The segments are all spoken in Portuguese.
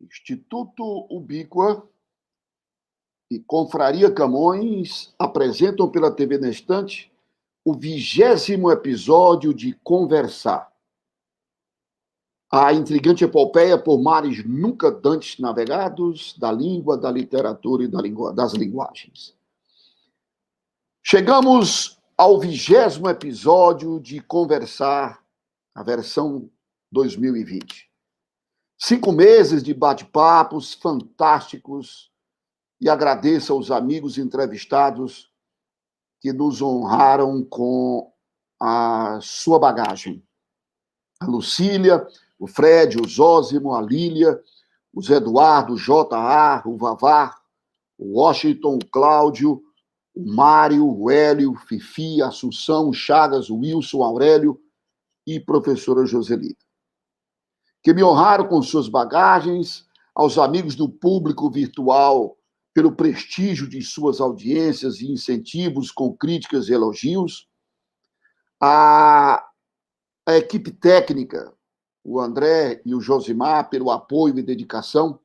Instituto Ubíqua e Confraria Camões apresentam pela TV na Estante o 20º episódio de Conversar. A intrigante epopeia por mares nunca dantes navegados da língua, da literatura e das linguagens. Chegamos ao 20º episódio de Conversar, a versão 2020. 5 meses de bate-papos fantásticos e agradeço aos amigos entrevistados que nos honraram com a sua bagagem. A Lucília, o Fred, o Zósimo, a Lília, o Zé Eduardo, o J.A., o Vavar, o Washington, o Cláudio, o Mário, o Hélio, o Fifi, a Assunção, o Chagas, o Wilson, o Aurélio e professora Joselita, que me honraram com suas bagagens, aos amigos do público virtual pelo prestígio de suas audiências e incentivos com críticas e elogios, a equipe técnica, o André e o Josimar, pelo apoio e dedicação,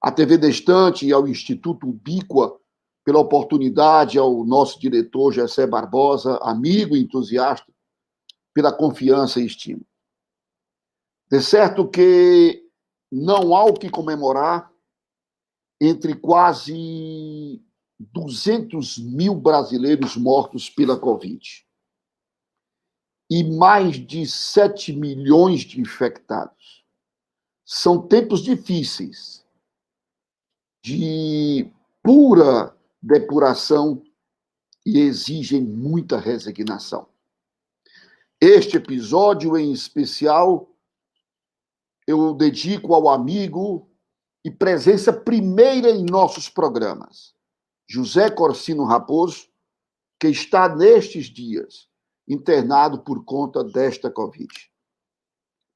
a TV da Estante e ao Instituto Ubíqua, pela oportunidade, ao nosso diretor Gessé Barbosa, amigo e entusiasta, pela confiança e estima. De certo que não há o que comemorar entre quase 200 mil brasileiros mortos pela Covid e mais de 7 milhões de infectados. São tempos difíceis, de pura depuração e exigem muita resignação. Este episódio, em especial, eu dedico ao amigo e presença primeira em nossos programas, José Corsino Raposo, que está nestes dias internado por conta desta Covid.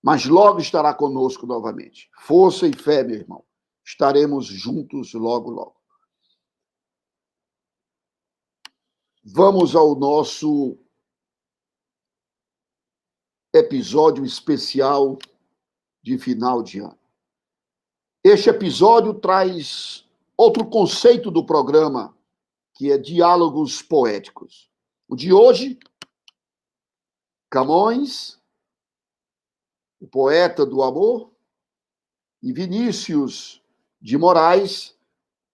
Mas logo estará conosco novamente. Força e fé, meu irmão. Estaremos juntos logo, logo. Vamos ao nosso episódio especial de final de ano. Este episódio traz outro conceito do programa, que é diálogos poéticos. O de hoje, Camões, o poeta do amor, e Vinícius de Moraes,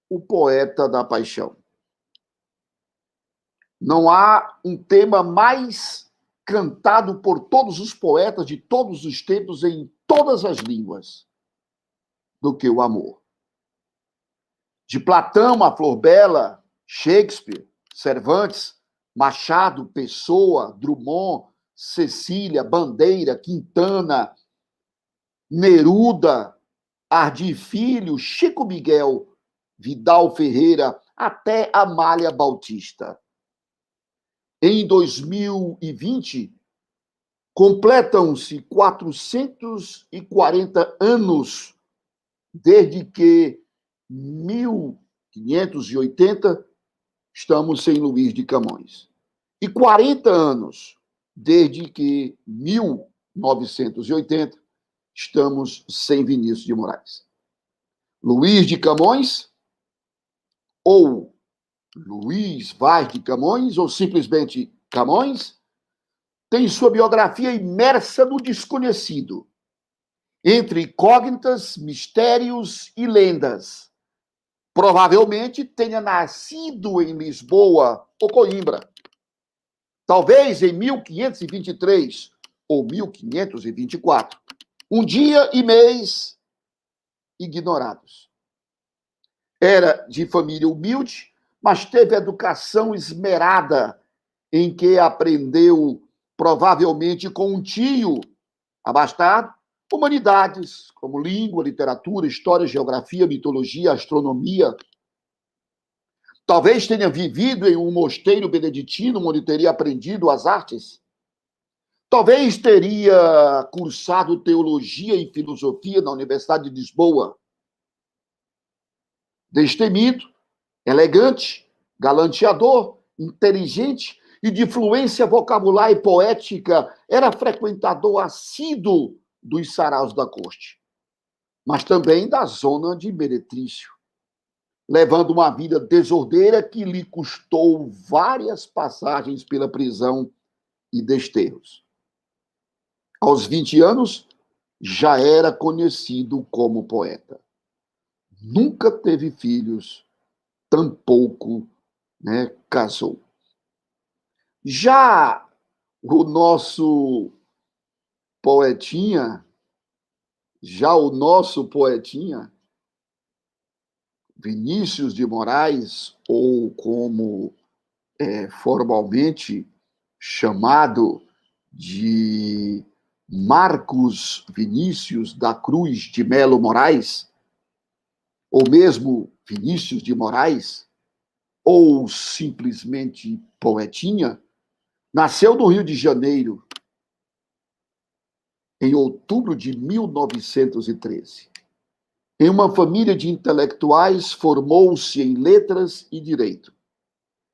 o poeta da paixão. Não há um tema mais cantado por todos os poetas de todos os tempos em todas as línguas do que o amor. De Platão a Flor Bela, Shakespeare, Cervantes, Machado, Pessoa, Drummond, Cecília, Bandeira, Quintana, Neruda, Ardi Filho, Chico Miguel, Vidal Ferreira, até Amália Bautista. Em 2020, completam-se 440 anos desde que, 1580, estamos sem Luís de Camões. E 40 anos desde que, 1980, estamos sem Vinícius de Moraes. Luís de Camões, ou Luís Vaz de Camões, ou simplesmente Camões, tem sua biografia imersa no desconhecido, entre incógnitas, mistérios e lendas. Provavelmente tenha nascido em Lisboa ou Coimbra, talvez em 1523 ou 1524, um dia e mês ignorados. Era de família humilde, mas teve educação esmerada, em que aprendeu, provavelmente com um tio abastado, humanidades, como língua, literatura, história, geografia, mitologia, astronomia. Talvez tenha vivido em um mosteiro beneditino, onde teria aprendido as artes. Talvez teria cursado teologia e filosofia na Universidade de Lisboa. Destemido, elegante, galanteador, inteligente e de fluência vocabular e poética, era frequentador assíduo dos saraus da corte. mas também da zona de Meretrício, levando uma vida desordeira que lhe custou várias passagens pela prisão e desterros. Aos 20 anos, já era conhecido como poeta. Nunca teve filhos, tampouco, casou. Já o nosso poetinha, Vinícius de Moraes, ou como formalmente chamado de Marcos Vinícius da Cruz de Melo Moraes, ou mesmo Vinícius de Moraes, ou simplesmente Poetinha, nasceu no Rio de Janeiro em outubro de 1913. Em uma família de intelectuais, formou-se em letras e direito.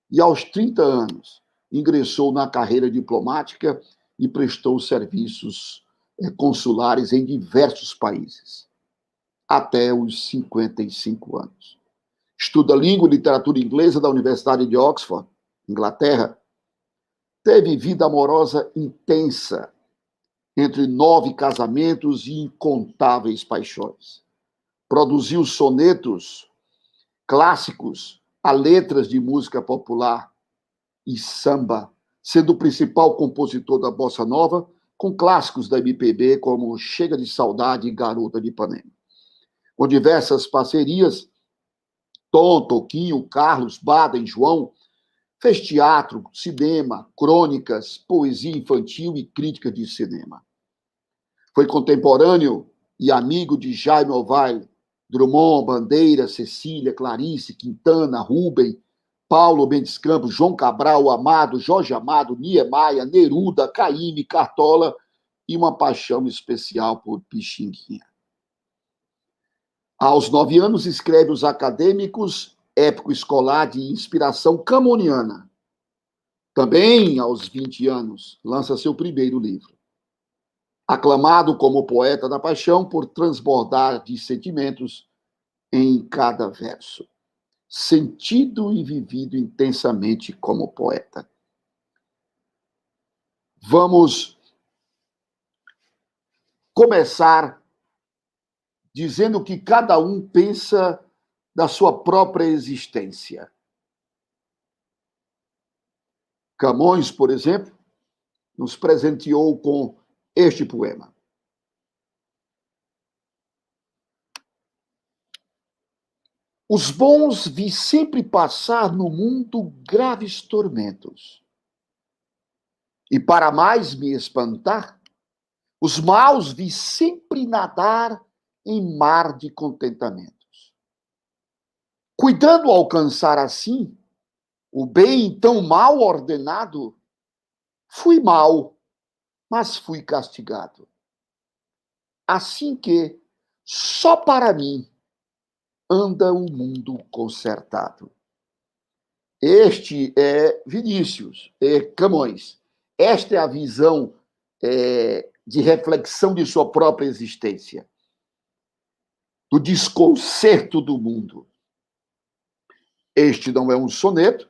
E aos 30 anos, ingressou na carreira diplomática e prestou serviços consulares em diversos países, até os 55 anos. Estuda língua e literatura inglesa da Universidade de Oxford, Inglaterra. Teve vida amorosa intensa, entre 9 casamentos e incontáveis paixões. Produziu sonetos clássicos a letras de música popular e samba, sendo o principal compositor da bossa nova, com clássicos da MPB como Chega de Saudade e Garota de Ipanema. Com diversas parcerias, Tom, Toquinho, Carlos, Baden, João, fez teatro, cinema, crônicas, poesia infantil e crítica de cinema. Foi contemporâneo e amigo de Jaime Ovalle, Drummond, Bandeira, Cecília, Clarice, Quintana, Rubem, Paulo Mendes Campos, João Cabral, Amado, Jorge Amado, Niemeyer, Neruda, Caymmi, Cartola e uma paixão especial por Pixinguinha. Aos 9 anos, escreve Os Acadêmicos, épico escolar de inspiração camoniana. Também, aos 20 anos, lança seu primeiro livro. Aclamado como poeta da paixão por transbordar de sentimentos em cada verso. Sentido e vivido intensamente como poeta. Vamos começar dizendo que cada um pensa da sua própria existência. Camões, por exemplo, nos presenteou com este poema. Os bons vi sempre passar no mundo graves tormentos. E para mais me espantar, os maus vi sempre nadar em mar de contentamentos. Cuidando alcançar assim o bem tão mal ordenado, fui mal, mas fui castigado. Assim que, só para mim, anda o mundo consertado. Este é Vinícius, é Camões. Esta é a visão de reflexão de sua própria existência, do desconcerto do mundo. Este não é um soneto,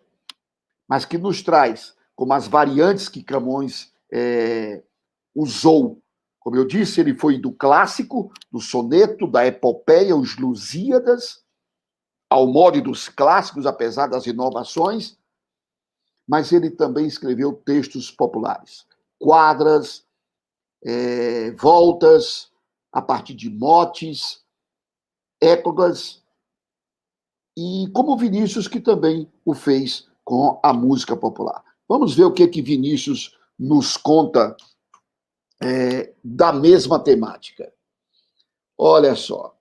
mas que nos traz, como as variantes que Camões usou. Como eu disse, ele foi do clássico, do soneto, da epopeia, os Lusíadas, ao modo dos clássicos, apesar das inovações, mas ele também escreveu textos populares, quadras, voltas, a partir de motes, épogas, e como Vinícius, que também o fez com a música popular. Vamos ver o que Vinícius nos conta da mesma temática. Olha só.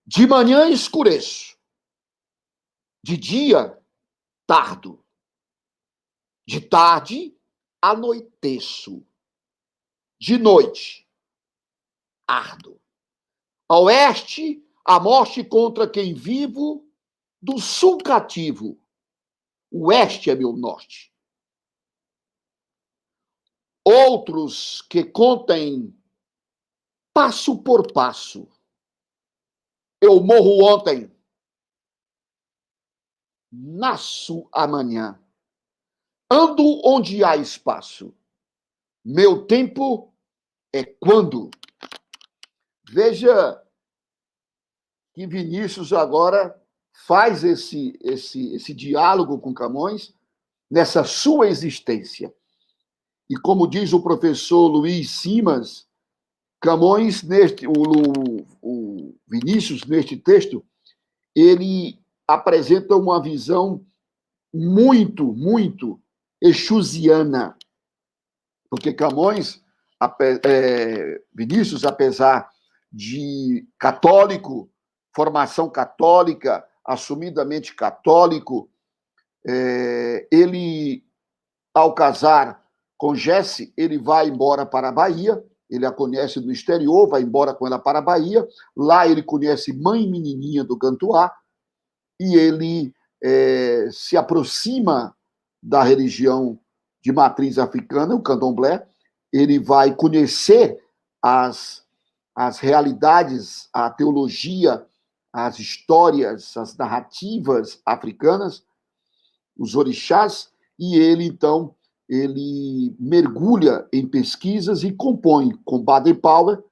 De manhã escureço, de dia tardo, de tarde anoiteço, de noite ardo. A oeste, a morte contra quem vivo, do sul cativo, o oeste é meu norte. Outros que contem passo por passo, Eu morro ontem, nasço amanhã. Ando onde há espaço. Meu tempo é quando. Veja que Vinícius agora faz esse diálogo com Camões nessa sua existência. E como diz o professor Luiz Simas, Camões, o Vinícius, neste texto, ele apresenta uma visão muito exusiana, porque Camões, Vinícius, apesar de católico, formação católica, assumidamente católico, ele, ao casar com Jesse, ele vai embora para a Bahia, ele a conhece no exterior, vai embora com ela para a Bahia, lá ele conhece Mãe Menininha do Gantuá, e ele se aproxima da religião de matriz africana, o candomblé, ele vai conhecer as realidades, a teologia, as histórias, as narrativas africanas, os orixás, e ele, então, ele mergulha em pesquisas e compõe com Baden Powell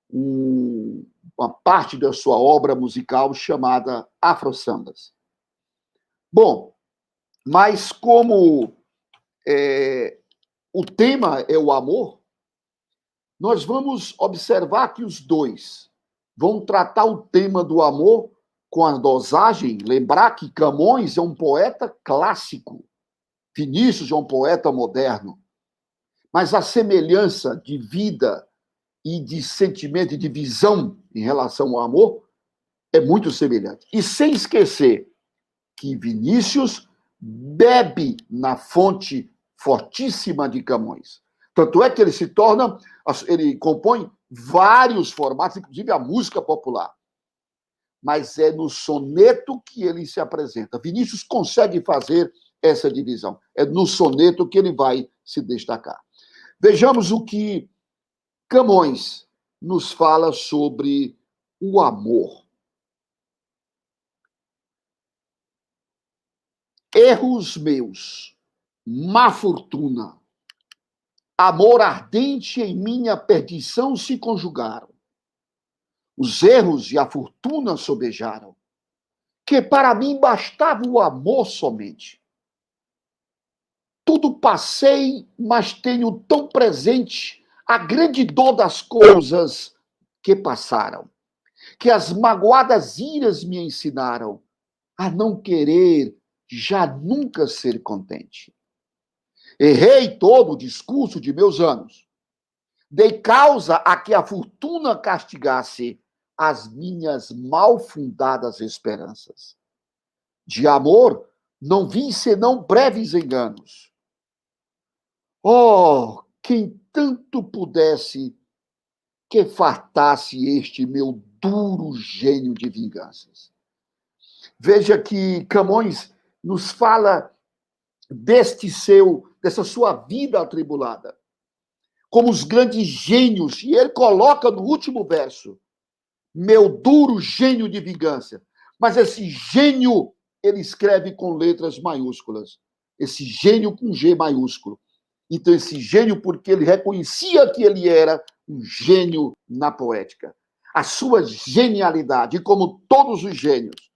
uma parte da sua obra musical chamada Afro Sambas. Bom, mas como o tema é o amor, nós vamos observar que os dois vão tratar o tema do amor com a dosagem. Lembrar que Camões é um poeta clássico, Vinícius é um poeta moderno, mas a semelhança de vida e de sentimento e de visão em relação ao amor é muito semelhante. E sem esquecer que Vinícius bebe na fonte fortíssima de Camões. Tanto é que ele compõe vários formatos, inclusive a música popular. Mas é no soneto que ele se apresenta. Vinícius consegue fazer essa divisão. É no soneto que ele vai se destacar. Vejamos o que Camões nos fala sobre o amor. Erros meus, má fortuna, amor ardente em minha perdição se conjugaram. Os erros e a fortuna sobejaram, que para mim bastava o amor somente. Tudo passei, mas tenho tão presente a grande dor das coisas que passaram, que as magoadas iras me ensinaram a não querer já nunca ser contente. Errei todo o discurso de meus anos. Dei causa a que a fortuna castigasse as minhas mal fundadas esperanças. De amor não vi senão breves enganos. Oh, quem tanto pudesse que fartasse este meu duro gênio de vinganças. Veja que Camões nos fala dessa sua vida atribulada, como os grandes gênios, e ele coloca no último verso, meu duro gênio de vingança. Mas esse gênio, ele escreve com letras maiúsculas, esse gênio com G maiúsculo. Então, esse gênio, porque ele reconhecia que ele era um gênio na poética. A sua genialidade, e como todos os gênios.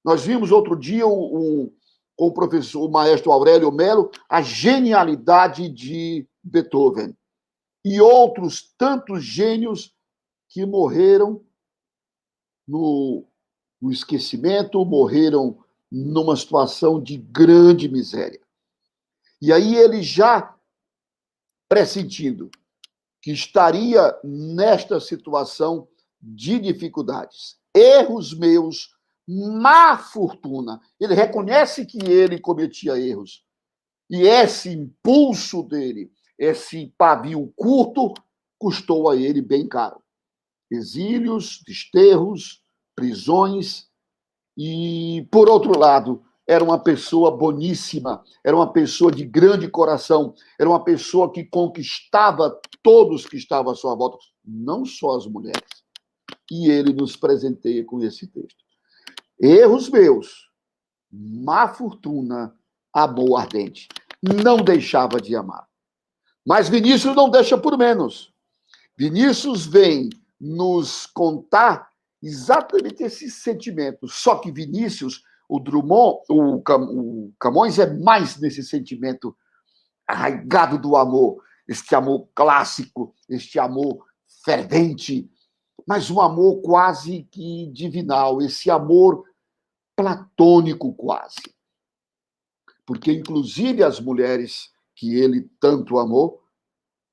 Nós vimos outro dia com o professor, o maestro Aurélio Melo, a genialidade de Beethoven. E outros tantos gênios que morreram no esquecimento, morreram numa situação de grande miséria. E aí ele já pressentindo que estaria nesta situação de dificuldades. Erros meus, má fortuna. Ele reconhece que ele cometia erros. E esse impulso dele, esse pavio curto, custou a ele bem caro. Exílios, desterros, prisões. E, por outro lado, era uma pessoa boníssima, era uma pessoa de grande coração, era uma pessoa que conquistava todos que estavam à sua volta, não só as mulheres. E ele nos presenteia com esse texto. Erros meus, má fortuna, amor ardente. Não deixava de amar. Mas Vinícius não deixa por menos. Vinícius vem nos contar exatamente esse sentimento. Só que Vinícius, o Drummond, o Camões é mais nesse sentimento arraigado do amor, este amor clássico, este amor fervente, mas um amor quase que divinal, esse amor platônico quase. Porque, inclusive, as mulheres que ele tanto amou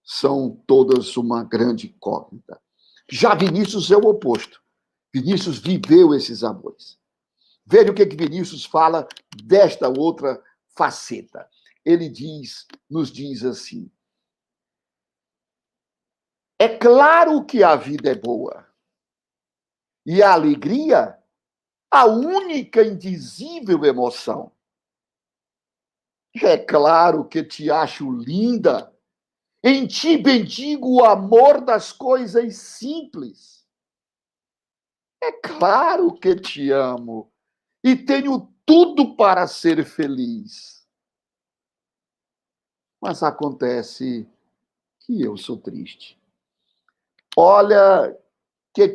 são todas uma grande incógnita. Já Vinícius é o oposto. Vinícius viveu esses amores. Veja o que Vinícius fala desta outra faceta. Ele nos diz assim: é claro que a vida é boa. E a alegria, a única indizível emoção. É claro que te acho linda. Em ti bendigo o amor das coisas simples. É claro que te amo e tenho tudo para ser feliz. Mas acontece que eu sou triste. Olha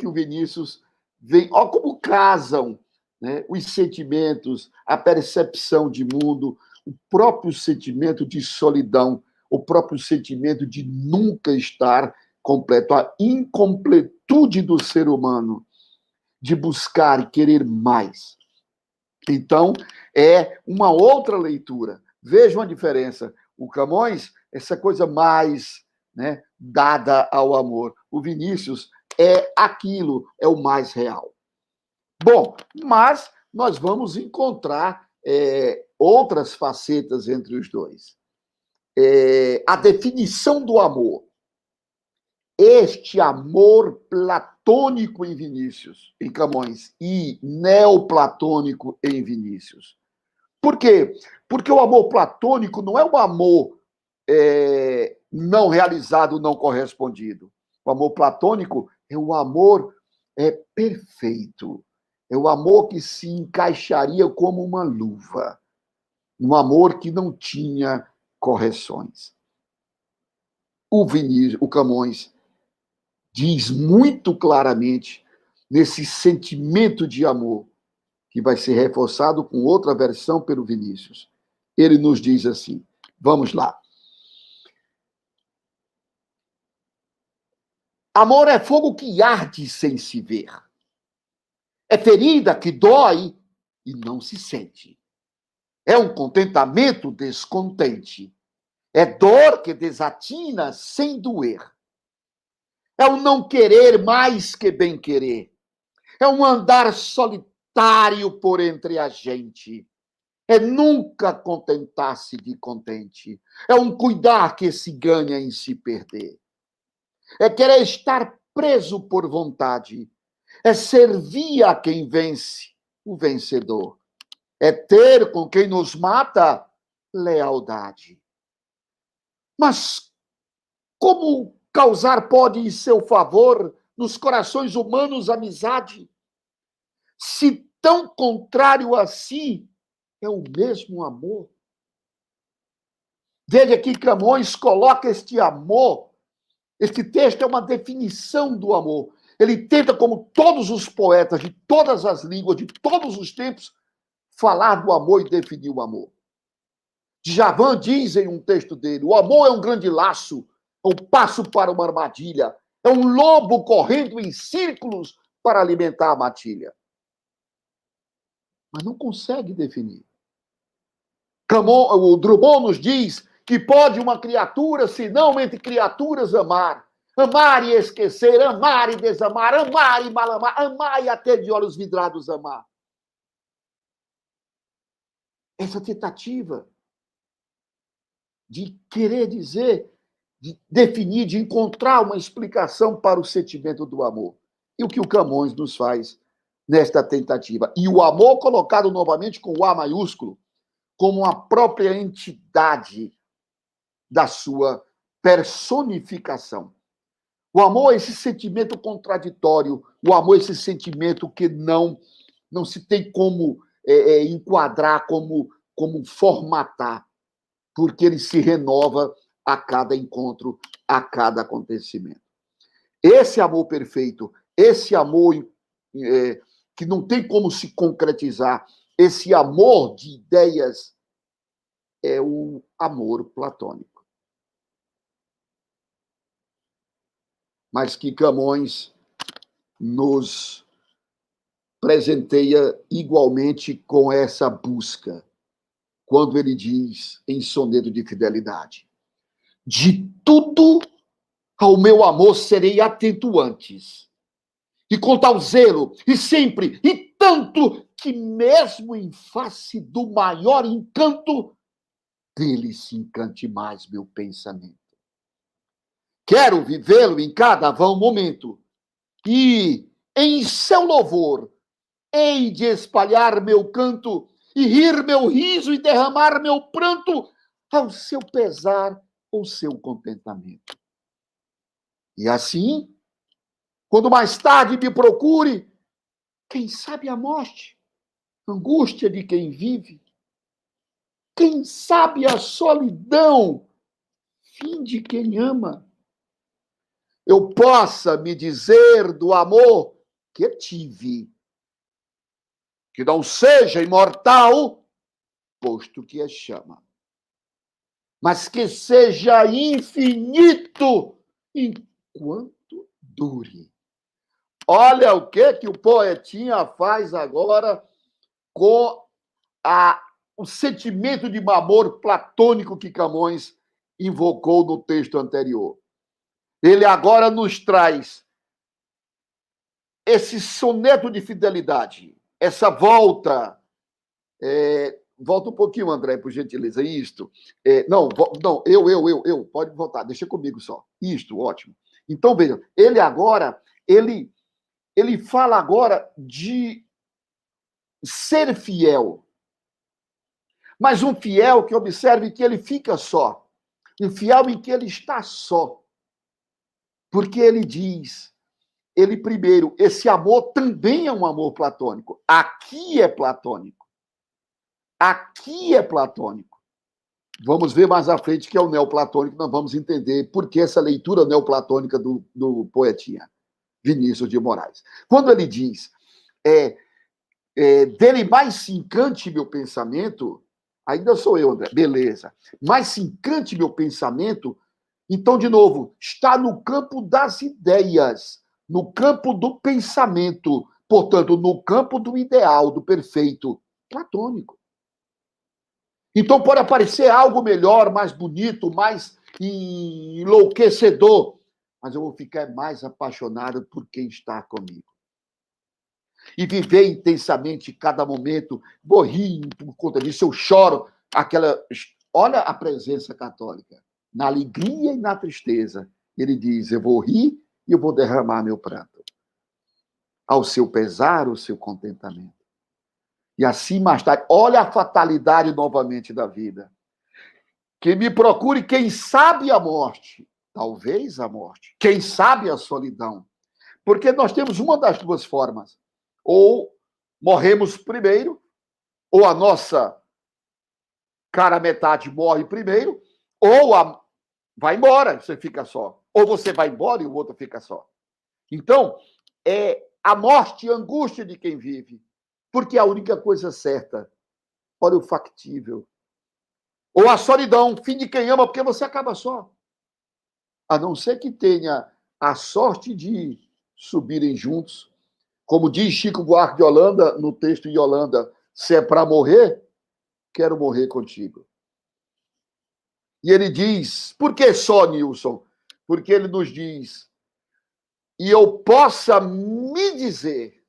o Vinícius vem, olha como casam, né, os sentimentos, a percepção de mundo, o próprio sentimento de solidão, o próprio sentimento de nunca estar completo, a incompletude do ser humano, de buscar e querer mais. Então, é uma outra leitura. Vejam a diferença. O Camões, essa coisa mais, né, dada ao amor. O Vinícius é aquilo, é o mais real. Bom, mas nós vamos encontrar outras facetas entre os dois. A definição do amor. Este amor platônico em Vinícius, em Camões, e neoplatônico em Vinícius. Por quê? Porque o amor platônico não é um amor não realizado, não correspondido. O amor platônico é o amor perfeito. É o amor que se encaixaria como uma luva. Um amor que não tinha correções. O Camões diz muito claramente nesse sentimento de amor, que vai ser reforçado com outra versão pelo Vinícius. Ele nos diz assim, vamos lá. Amor é fogo que arde sem se ver. É ferida que dói e não se sente. É um contentamento descontente. É dor que desatina sem doer. É um não querer mais que bem querer. É um andar solitário por entre a gente. É nunca contentar-se de contente. É um cuidar que se ganha em se perder. É querer estar preso por vontade. É servir a quem vence, o vencedor. É ter com quem nos mata lealdade. Mas como causar pode em seu favor nos corações humanos amizade, se tão contrário a si é o mesmo amor? Veja que Camões coloca este amor, este texto é uma definição do amor. Ele tenta, como todos os poetas de todas as línguas, de todos os tempos, falar do amor e definir o amor. Djavan diz em um texto dele, o amor é um grande laço, é um passo para uma armadilha, é um lobo correndo em círculos para alimentar a matilha. Mas não consegue definir. O Drummond nos diz que pode uma criatura, se não entre criaturas, amar. Amar e esquecer, amar e desamar, amar e malamar, amar e até de olhos vidrados amar. Essa tentativa de querer dizer, de definir, de encontrar uma explicação para o sentimento do amor. E o que o Camões nos faz nesta tentativa. E o amor colocado novamente com o A maiúsculo, como a própria entidade da sua personificação. O amor é esse sentimento contraditório, o amor é esse sentimento que não se tem como enquadrar, como formatar, porque ele se renova a cada encontro, a cada acontecimento. Esse amor perfeito, esse amor que não tem como se concretizar, esse amor de ideias é o amor platônico. Mas que Camões nos presenteia igualmente com essa busca, quando ele diz em Soneto de Fidelidade: de tudo ao meu amor serei atento antes, e com tal zelo, e sempre, e tanto, que mesmo em face do maior encanto, dele se encante mais meu pensamento. Quero vivê-lo em cada vão momento, e em seu louvor hei de espalhar meu canto, e rir meu riso e derramar meu pranto, ao seu pesar ou seu contentamento. E assim, quando mais tarde me procure, quem sabe a morte, angústia de quem vive, quem sabe a solidão, fim de quem ama, eu possa me dizer do amor que tive, que não seja imortal, posto que é chama, mas que seja infinito enquanto dure. Olha o que o poetinha faz agora com o sentimento de amor platônico que Camões invocou no texto anterior. Ele agora nos traz esse soneto de fidelidade, essa volta. Volta um pouquinho, André, por gentileza. Isto. Não, eu. Pode voltar, deixa comigo só. Isto, ótimo. Então, veja, ele agora, ele fala agora de ser fiel. Mas um fiel que observe que ele fica só. Um fiel em que ele está só. Porque ele diz, ele primeiro, esse amor também é um amor platônico. Aqui é platônico. Aqui é platônico. Vamos ver mais à frente que é o neoplatônico, nós vamos entender por que essa leitura neoplatônica do poetinha Vinícius de Moraes. Quando ele diz, dele mais se encante meu pensamento, ainda sou eu, André, beleza, mais se encante meu pensamento, então, de novo, está no campo das ideias, no campo do pensamento, portanto, no campo do ideal, do perfeito, platônico. Então, pode aparecer algo melhor, mais bonito, mais enlouquecedor, mas eu vou ficar mais apaixonado por quem está comigo. E viver intensamente cada momento, vou rir por conta disso, eu choro. Olha a presença católica. Na alegria e na tristeza, ele diz, eu vou rir e eu vou derramar meu pranto. Ao seu pesar, o seu contentamento. E assim mais tarde, olha a fatalidade novamente da vida. Que me procure quem sabe a morte, talvez a morte, quem sabe a solidão. Porque nós temos uma das duas formas. Ou morremos primeiro, ou a nossa cara metade morre primeiro, ou vai embora, você fica só. Ou você vai embora e o outro fica só. Então, é a morte e a angústia de quem vive. Porque é a única coisa certa. Olha o factível. Ou a solidão, fim de quem ama, porque você acaba só. A não ser que tenha a sorte de subirem juntos. Como diz Chico Buarque de Holanda, no texto de Holanda, se é para morrer, quero morrer contigo. E ele diz, por que só, Nilson? Porque ele nos diz, e eu possa me dizer,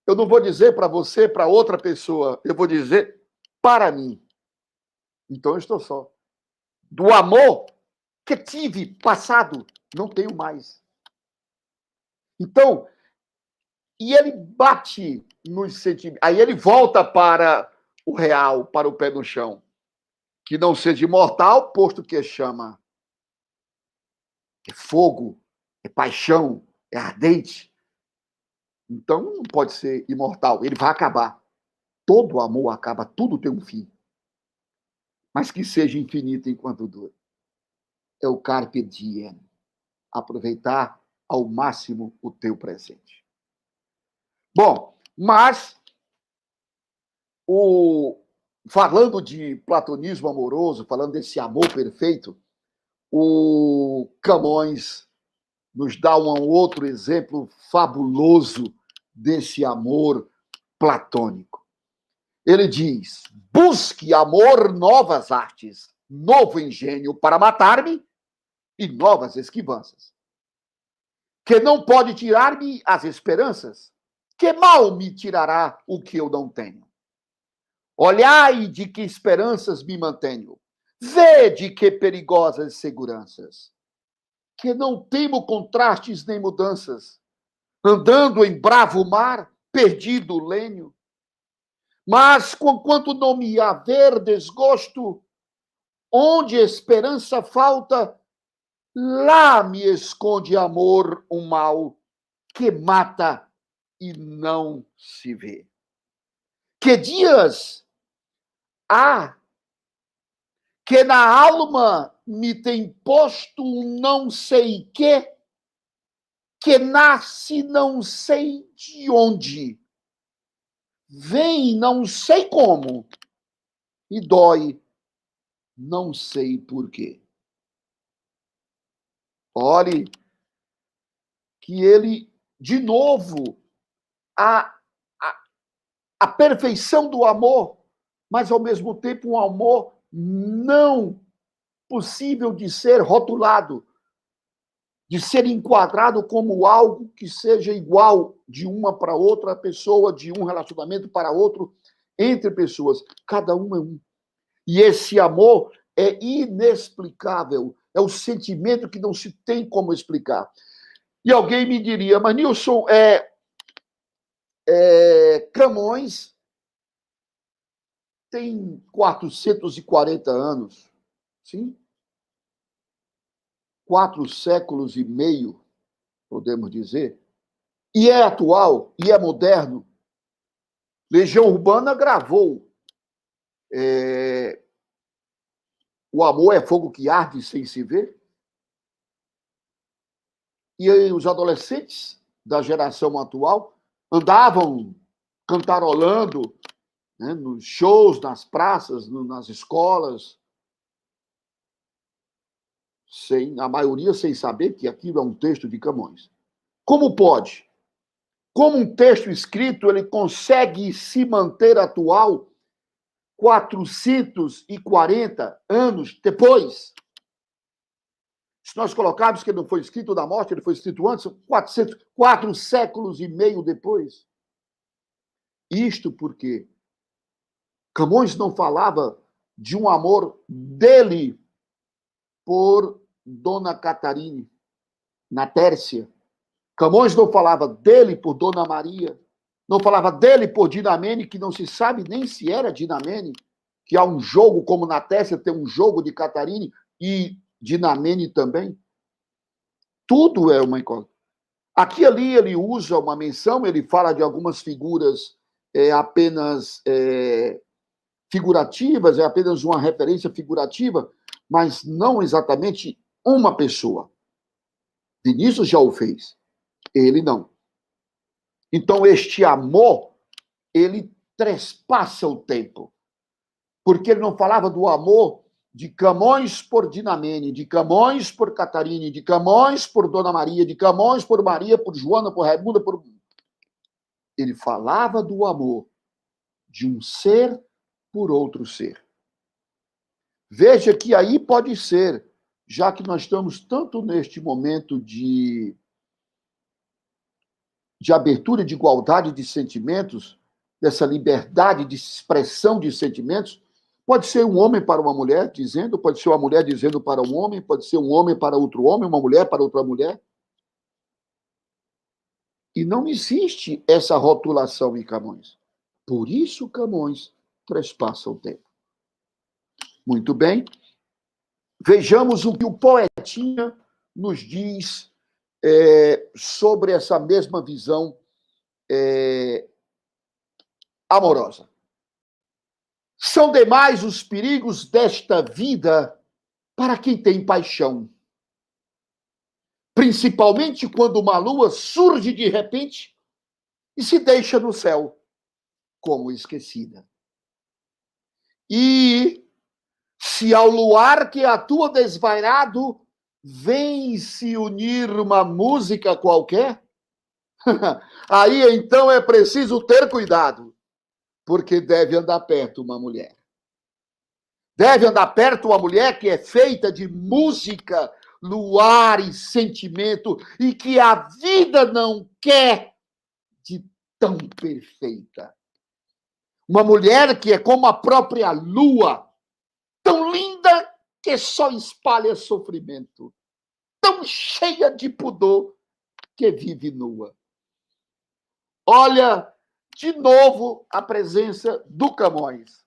eu não vou dizer para você, para outra pessoa, eu vou dizer para mim. Então eu estou só. Do amor que tive passado, não tenho mais. Então, e ele bate nos sentimentos. Aí ele volta para o real, para o pé no chão. Que não seja imortal, posto que chama. É fogo, é paixão, é ardente. Então não pode ser imortal, ele vai acabar. Todo amor acaba, tudo tem um fim. Mas que seja infinito enquanto dura. É o carpe diem. Aproveitar ao máximo o teu presente. Bom, mas falando de platonismo amoroso, falando desse amor perfeito, o Camões nos dá um outro exemplo fabuloso desse amor platônico. Ele diz: busque, amor, novas artes, novo engenho para matar-me e novas esquivanças. Que não pode tirar-me as esperanças, que mal me tirará o que eu não tenho. Olhai de que esperanças me mantenho, vede que perigosas seguranças, que não temo contrastes nem mudanças, andando em bravo mar, perdido lenho. Mas, conquanto não me haver desgosto, onde esperança falta, lá me esconde amor um mal que mata e não se vê. Que dias há que na alma me tem posto um não sei que nasce não sei de onde, vem não sei como e dói não sei por quê. Olhe que ele, de novo, a perfeição do amor, mas ao mesmo tempo um amor não possível de ser rotulado, de ser enquadrado como algo que seja igual de uma para outra pessoa, de um relacionamento para outro, entre pessoas. Cada um é um. E esse amor é inexplicável, é o sentimento que não se tem como explicar. E alguém me diria, mas Nilson, Camões tem 440 anos, sim? 4 séculos e meio, podemos dizer, e é atual, e é moderno. Legião Urbana gravou O Amor é Fogo que Arde Sem Se Ver. E aí, os adolescentes da geração atual andavam cantarolando, né, nos shows, nas praças, nas escolas, a maioria sem saber que aquilo é um texto de Camões. Como pode? Como um texto escrito, ele consegue se manter atual 440 anos depois? Se nós colocarmos que ele não foi escrito da morte, ele foi escrito antes, 4 séculos e meio depois. Isto porque Camões não falava de um amor dele por Dona Catarina, na Tércia. Camões não falava dele por Dona Maria, não falava dele por Dinamene, que não se sabe nem se era Dinamene, que há um jogo, como na Tércia tem um jogo de Catarina e Dinamene também. Tudo é uma incógnita. Aqui ali ele usa uma menção, ele fala de algumas figuras apenas figurativas, é apenas uma referência figurativa, mas não exatamente uma pessoa. Vinícius já o fez, ele não. Então, este amor, ele trespassa o tempo, porque ele não falava do amor de Camões por Dinamene, de Camões por Catarina, de Camões por Dona Maria, de Camões por Maria, por Joana, por Raimunda, por... Ele falava do amor de um ser por outro ser. Veja que aí pode ser, já que nós estamos tanto neste momento de abertura, de igualdade de sentimentos, dessa liberdade de expressão de sentimentos, pode ser um homem para uma mulher dizendo, pode ser uma mulher dizendo para um homem, pode ser um homem para outro homem, uma mulher para outra mulher. E não existe essa rotulação em Camões. Por isso Camões trespassa o tempo. Muito bem. Vejamos o que o poetinha nos diz sobre essa mesma visão amorosa. São demais os perigos desta vida para quem tem paixão. Principalmente quando uma lua surge de repente e se deixa no céu como esquecida. E se ao luar que atua desvairado vem se unir uma música qualquer, aí então é preciso ter cuidado, porque deve andar perto uma mulher. Deve andar perto uma mulher que é feita de música, luar e sentimento, e que a vida não quer de tão perfeita. Uma mulher que é como a própria lua, tão linda que só espalha sofrimento, tão cheia de pudor que vive nua. Olha de novo a presença do Camões.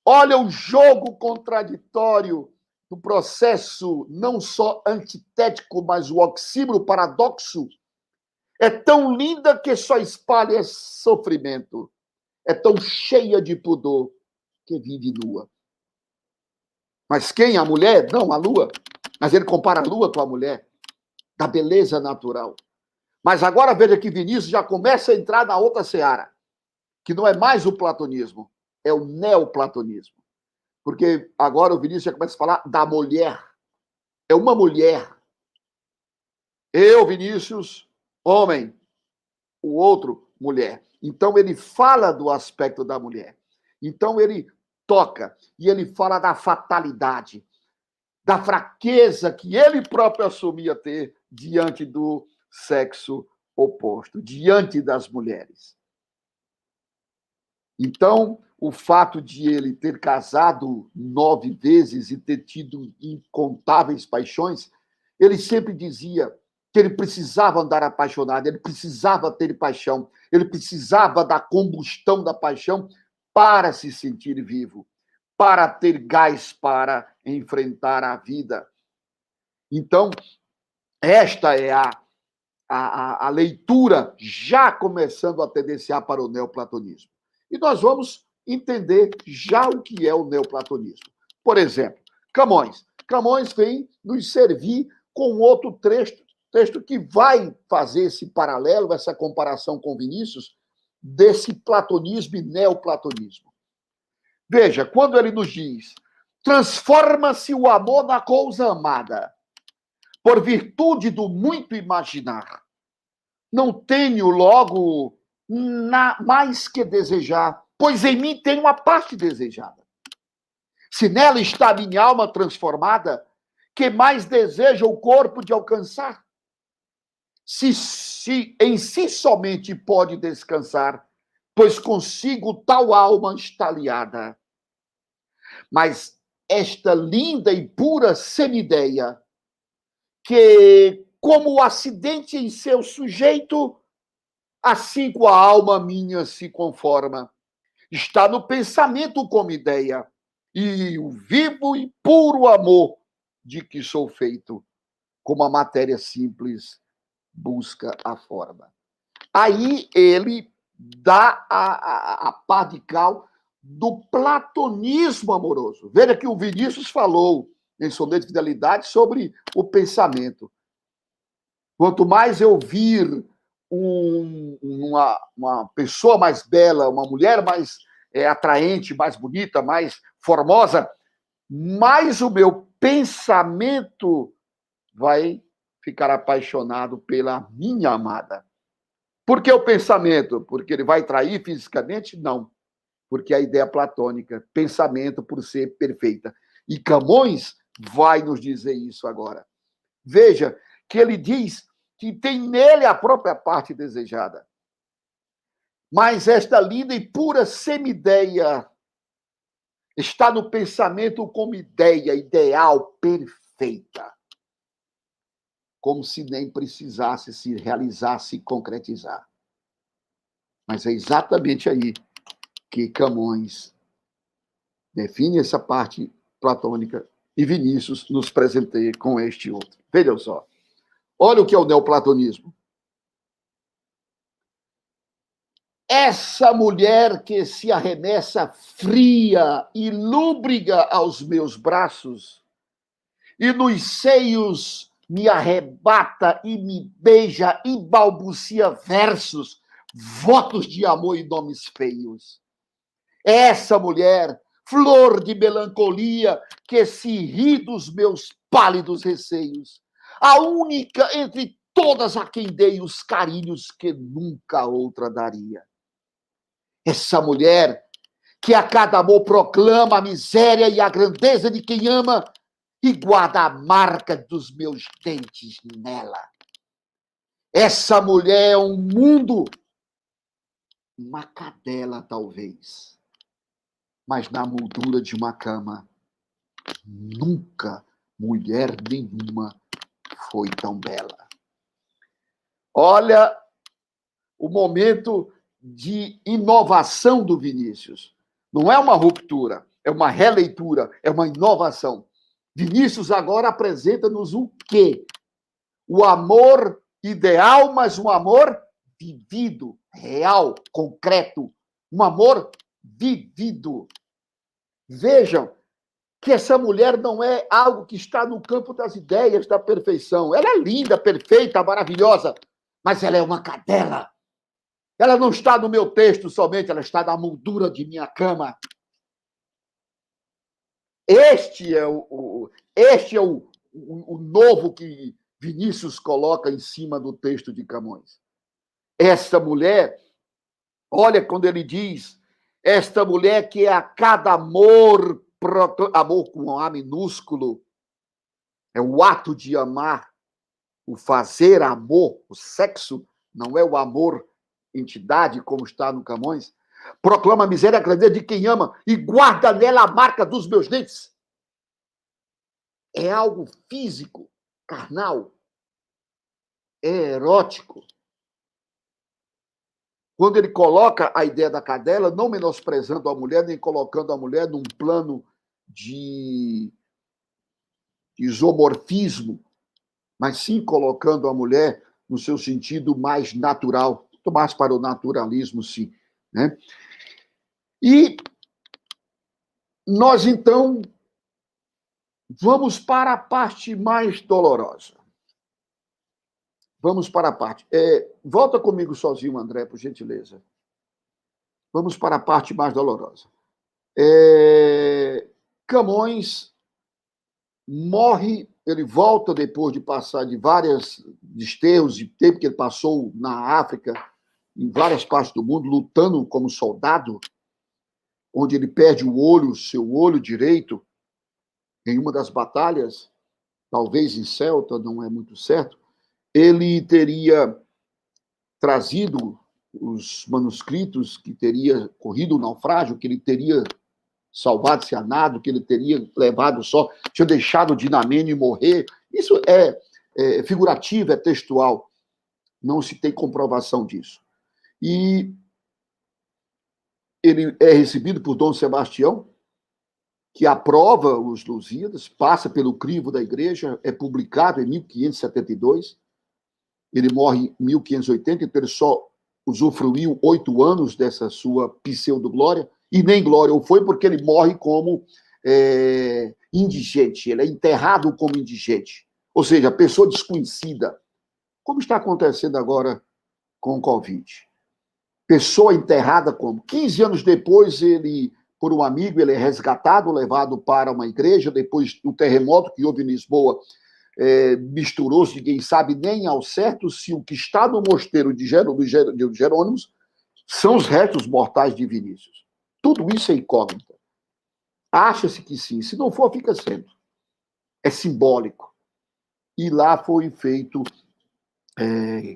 Olha o jogo contraditório do processo, não só antitético, mas o oxímoro, o paradoxo. É tão linda que só espalha sofrimento. É tão cheia de pudor que vive nua. Mas quem? A mulher? Não, a lua. Mas ele compara a lua com a mulher, da beleza natural. Mas agora veja que Vinícius já começa a entrar na outra seara, que não é mais o platonismo, é o neoplatonismo. Porque agora o Vinícius já começa a falar da mulher. É uma mulher. Eu, Vinícius, homem. O outro, mulher. Então ele fala do aspecto da mulher. Então ele toca e ele fala da fatalidade, da fraqueza que ele próprio assumia ter diante do sexo oposto, diante das mulheres. Então, o fato de ele ter casado 9 vezes e ter tido incontáveis paixões, ele sempre dizia que ele precisava andar apaixonado, ele precisava ter paixão, ele precisava da combustão da paixão para se sentir vivo, para ter gás para enfrentar a vida. Então, esta é a leitura já começando a tendenciar para o neoplatonismo. E nós vamos entender já o que é o neoplatonismo. Por exemplo, Camões. Camões vem nos servir com outro texto que vai fazer esse paralelo, essa comparação com Vinícius, desse platonismo e neoplatonismo. Veja, quando ele nos diz: transforma-se o amor na coisa amada, por virtude do muito imaginar. Não tenho logo mais que desejar, pois em mim tem uma parte desejada. Se nela está a minha alma transformada, que mais deseja o corpo de alcançar? Se em si somente pode descansar, pois consigo tal alma está liada. Mas esta linda e pura semideia, que como o acidente em seu sujeito, assim com a alma minha se conforma. Está no pensamento como ideia, e o vivo e puro amor de que sou feito, como a matéria simples busca a forma. Aí ele dá a pá de cal do platonismo amoroso. Veja que o Vinícius falou em Soneto de Fidelidade sobre o pensamento. Quanto mais eu vir uma pessoa mais bela, uma mulher mais atraente, mais bonita, mais formosa, mais o meu pensamento vai ficar apaixonado pela minha amada. Por que o pensamento? Porque ele vai trair fisicamente? Não. Porque a ideia platônica, pensamento por ser perfeita. E Camões vai nos dizer isso agora. Veja que ele diz que tem nele a própria parte desejada. Mas esta linda e pura semideia está no pensamento como ideia, ideal, perfeita. Como se nem precisasse se realizar, se concretizar. Mas é exatamente aí que Camões define essa parte platônica e Vinícius nos presenteia com este outro. Vejam só. Olha o que é o neoplatonismo. Essa mulher que se arremessa fria e lúbriga aos meus braços, e nos seios me arrebata e me beija e balbucia versos, votos de amor e nomes feios. Essa mulher, flor de melancolia, que se ri dos meus pálidos receios, a única entre todas a quem dei os carinhos que nunca outra daria. Essa mulher que a cada amor proclama a miséria e a grandeza de quem ama e guarda a marca dos meus dentes nela. Essa mulher é um mundo, uma cadela talvez, mas na moldura de uma cama. Nunca mulher nenhuma foi tão bela. Olha o momento de inovação do Vinícius. Não é uma ruptura, é uma releitura, é uma inovação. Vinícius agora apresenta-nos o quê? O amor ideal, mas um amor vivido, real, concreto. Um amor vivido. Vejam que essa mulher não é algo que está no campo das ideias, da perfeição. Ela é linda, perfeita, maravilhosa, mas ela é uma cadela. Ela não está no meu texto somente, ela está na moldura de minha cama. Este é o novo que Vinícius coloca em cima do texto de Camões. Esta mulher, olha quando ele diz, esta mulher que é a cada amor, amor com um A minúsculo, é o ato de amar, o fazer amor, o sexo, não é o amor entidade, como está no Camões, proclama a miséria e a grandeza de quem ama e guarda nela a marca dos meus dentes. É algo físico, carnal, é erótico. Quando ele coloca a ideia da cadela, não menosprezando a mulher, nem colocando a mulher num plano de isomorfismo, mas sim colocando a mulher no seu sentido mais natural, mais para o naturalismo, sim. Né? E nós, então, vamos para a parte mais dolorosa. Vamos para a parte. Volta comigo sozinho, André, por gentileza. Vamos para a parte mais dolorosa. Camões morre, ele volta depois de passar de vários desterros, de tempo que ele passou na África, em várias partes do mundo, lutando como soldado, onde ele perde o olho, seu olho direito, em uma das batalhas, talvez em Celta, não é muito certo. Ele teria trazido os manuscritos, que teria corrido o naufrágio, que ele teria salvado-se a nado, que ele teria levado só, tinha deixado Dinamene morrer. Isso é figurativo, é textual. Não se tem comprovação disso. E ele é recebido por Dom Sebastião, que aprova os Lusíadas, passa pelo crivo da igreja, é publicado em 1572, ele morre em 1580, então ele só usufruiu 8 anos dessa sua pseudo-glória, e nem glória o foi, porque ele morre como indigente, ele é enterrado como indigente, ou seja, pessoa desconhecida, como está acontecendo agora com o Covid. Pessoa enterrada como? 15 anos depois, ele, por um amigo, ele é resgatado, levado para uma igreja, depois do terremoto que houve em Lisboa, misturou-se, ninguém sabe nem ao certo se o que está no mosteiro de Jerônimos são os restos mortais de Vinícius. Tudo isso é incógnita. Acha-se que sim, se não for, fica sendo. É simbólico. E lá foi feito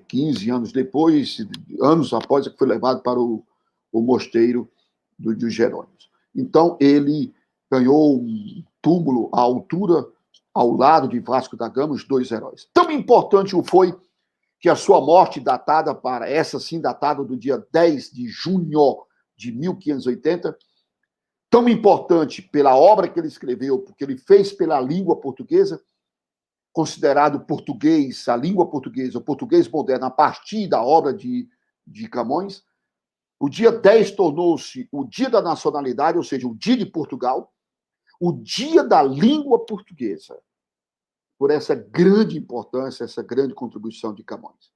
15 anos depois, anos após, que foi levado para o mosteiro dos Jerônimos. Então, ele ganhou um túmulo à altura, ao lado de Vasco da Gama, os dois heróis. Tão importante o foi que a sua morte, datada para, essa sim, datada do dia 10 de junho de 1580, tão importante pela obra que ele escreveu, porque ele fez pela língua portuguesa, considerado português, a língua portuguesa, o português moderno, a partir da obra de Camões, o dia 10 tornou-se o dia da nacionalidade, ou seja, o dia de Portugal, o dia da língua portuguesa, por essa grande importância, essa grande contribuição de Camões.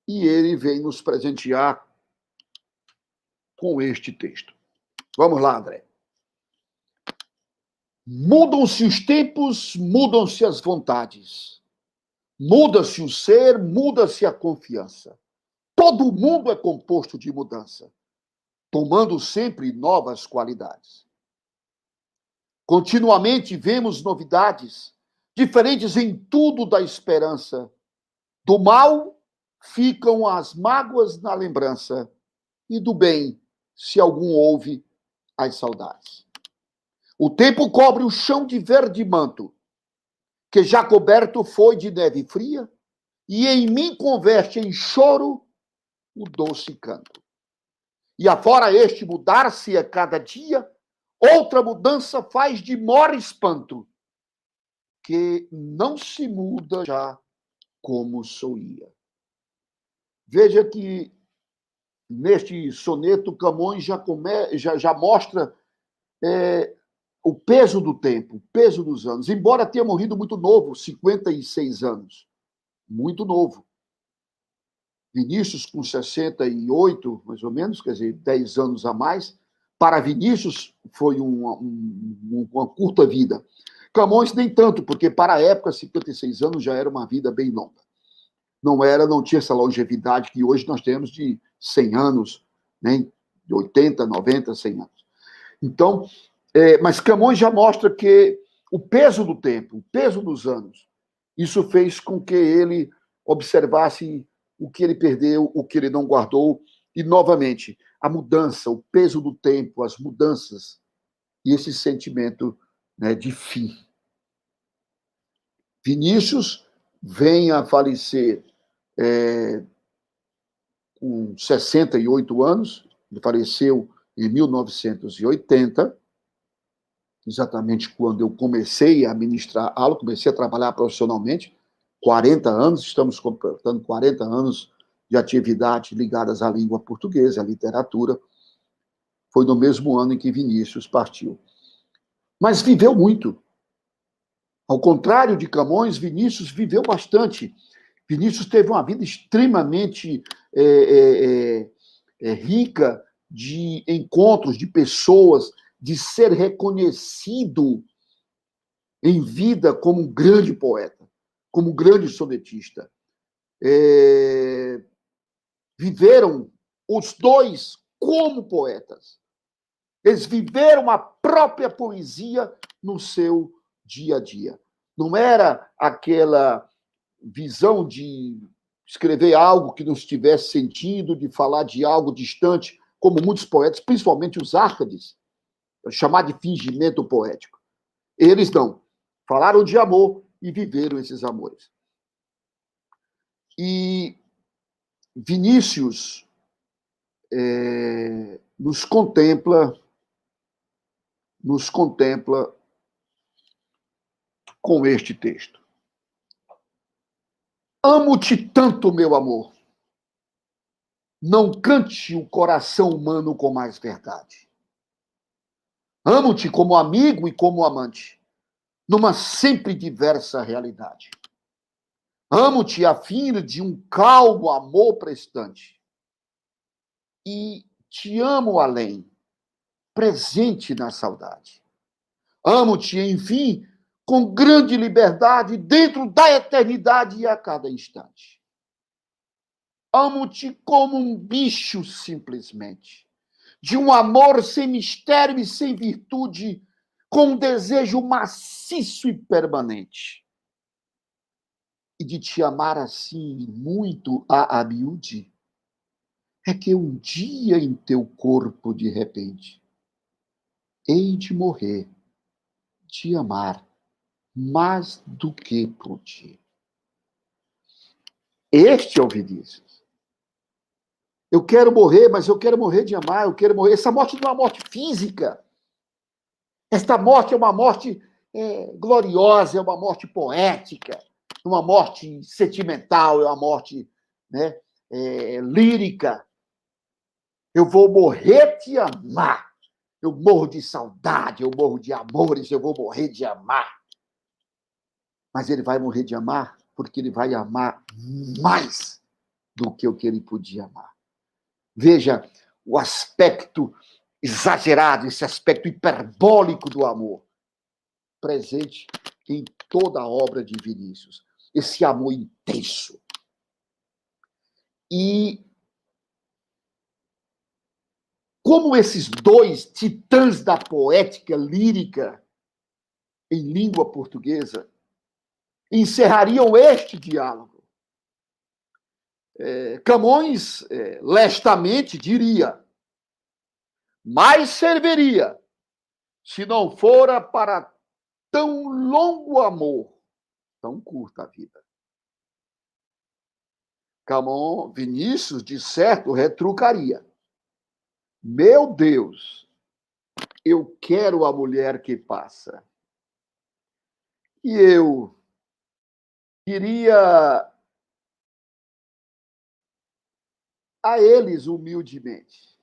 E ele vem nos presentear com este texto. Vamos lá, André. Mudam-se os tempos, mudam-se as vontades. Muda-se o ser, muda-se a confiança. Todo mundo é composto de mudança, tomando sempre novas qualidades. Continuamente vemos novidades, diferentes em tudo da esperança. Do mal ficam as mágoas na lembrança, e do bem, se algum houve, as saudades. O tempo cobre o chão de verde manto, que já coberto foi de neve fria, e em mim converte em choro o doce canto. E afora este mudar-se a cada dia, outra mudança faz de mor espanto, que não se muda já como solia. Veja que neste soneto Camões já mostra o peso do tempo, o peso dos anos, embora tenha morrido muito novo, 56 anos, muito novo. Vinícius com 68, mais ou menos, quer dizer, 10 anos a mais. Para Vinícius foi uma curta vida. Camões nem tanto, porque para a época, 56 anos já era uma vida bem longa. Não tinha essa longevidade que hoje nós temos de 100 anos, né? De 80, 90, 100 anos. Então, mas Camões já mostra que o peso do tempo, o peso dos anos, isso fez com que ele observasse o que ele perdeu, o que ele não guardou, e, novamente, a mudança, o peso do tempo, as mudanças, e esse sentimento, né, de fim. Vinícius vem a falecer com 68 anos, ele faleceu em 1980, exatamente quando eu comecei a ministrar aula, comecei a trabalhar profissionalmente, 40 anos, estamos completando 40 anos de atividade ligadas à língua portuguesa, à literatura. Foi no mesmo ano em que Vinícius partiu. Mas viveu muito. Ao contrário de Camões, Vinícius viveu bastante. Vinícius teve uma vida extremamente rica de encontros, de pessoas, de ser reconhecido em vida como um grande poeta, como um grande sonetista. Viveram os dois como poetas. Eles viveram a própria poesia no seu dia a dia. Não era aquela visão de escrever algo que não estivesse sentido, de falar de algo distante, como muitos poetas, principalmente os Árcades, chamar de fingimento poético. Eles não. Falaram de amor e viveram esses amores. E Vinícius nos contempla com este texto. Amo-te tanto, meu amor. Não cante o coração humano com mais verdade. Amo-te como amigo e como amante, numa sempre diversa realidade. Amo-te a fim de um calmo amor prestante. E te amo além, presente na saudade. Amo-te, enfim, com grande liberdade, dentro da eternidade e a cada instante. Amo-te como um bicho, simplesmente, de um amor sem mistério e sem virtude, com um desejo maciço e permanente. E de te amar assim muito a miúde, é que um dia em teu corpo, de repente, hei de morrer, de amar mais do que por ti. Este é o Vinícius. Eu quero morrer, mas eu quero morrer de amar, eu quero morrer. Essa morte não é uma morte física. Esta morte é uma morte gloriosa, é uma morte poética, uma morte sentimental, é uma morte, né, lírica. Eu vou morrer de amar. Eu morro de saudade, eu morro de amores, eu vou morrer de amar. Mas ele vai morrer de amar porque ele vai amar mais do que o que ele podia amar. Veja o aspecto exagerado, esse aspecto hiperbólico do amor, presente em toda a obra de Vinícius. Esse amor intenso. E como esses dois titãs da poética lírica em língua portuguesa encerrariam este diálogo. Camões, lestamente, diria: mais serviria se não fora para tão longo amor, tão curta a vida. Camões, Vinícius, de certo, retrucaria: meu Deus, eu quero a mulher que passa. E eu diria a eles humildemente: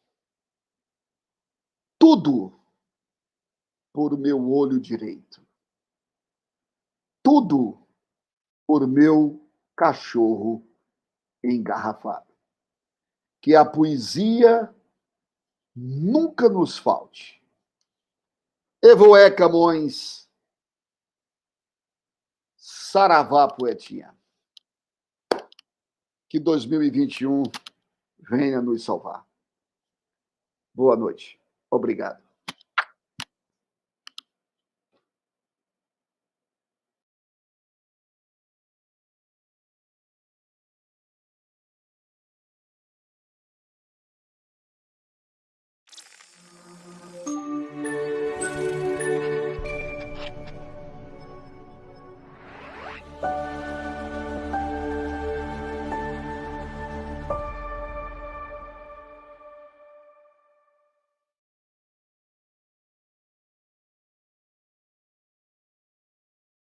tudo por meu olho direito, tudo por meu cachorro engarrafado. Que a poesia nunca nos falte. Evoé Camões, saravá poetinha. Que 2021 venha nos salvar. Boa noite. Obrigado.